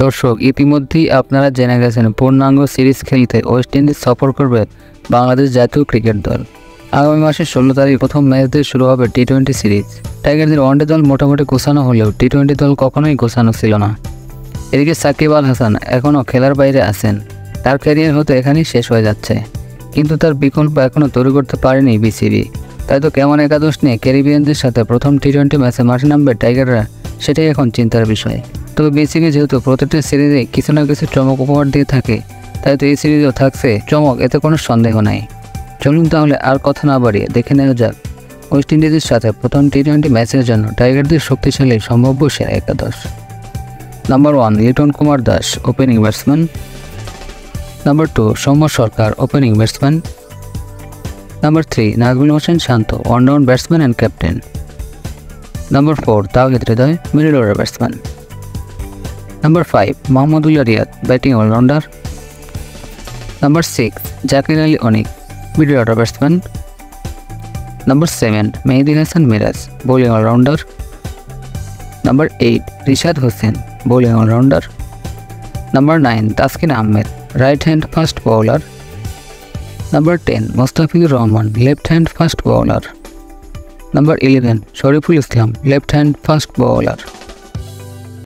দর্শক, ইতিমধ্যেই আপনারা জেনে গেছেন পূর্ণাঙ্গ সিরিজ খেলতে ওয়েস্ট ইন্ডিজ সফর করবে বাংলাদেশ জাতীয় ক্রিকেট দল। আগামী মাসের 16 তারিখ প্রথম ম্যাচ দিয়ে শুরু হবে টি-20 সিরিজ। টাইগারদের ওয়ানডে দল মোটামুটি গোছানো হলেও টি-20 দল কখনোই গোছানো ছিল না। এদিকে সাকিব আল হাসান এখনও খেলার বাইরে আছেন, তার ক্যারিয়ার হয়তো এখানেই শেষ হয়ে যাচ্ছে, কিন্তু তার বিকল্প এখনও তৈরি করতে পারেনি বিসিবি। তাই তো কেমন একাদশ নিয়ে ক্যারিবিয়ানদের সাথে প্রথম টি-20 ম্যাচে মাঠে নামবে টাইগাররা, সেটাই এখন চিন্তার বিষয়। তবে বিসিবি যেহেতু প্রতিটি সিরিজে কিছু না কিছু চমক উপহার দিয়ে থাকে, তাই তো এই সিরিজও থাকছে চমক, এতে কোনো সন্দেহ নাই। চলুন তাহলে আর কথা না বাড়িয়ে দেখে নেওয়া যাক ওয়েস্ট ইন্ডিজের সাথে প্রথম টি-20 ম্যাচের জন্য টাইগারদের শক্তিশালী সম্ভাব্য সেরা একাদশ। Number 1 Liton Kumar Das, opening batsman. Number 2 Soumya Sarkar, opening batsman. Number 3 Najmul Hossain Shanto, all round batsman and captain. Number 4 Towhid Hridoy, middle order batsman. Number 5 Mahmudullah Riyad, batting allrounder. Number 6 Jaker Ali Anik, middle order batsman. Number 7 Mehidy Hasan Miraz, bowling allrounder. Number 8 Rishad Hossain, bowling allrounder. Number 9 Taskin Ahmed, right hand fast bowler. Number 10 Mostafizur Rahman, left hand fast bowler. Number 11 Shoriful Islam, left hand fast bowler.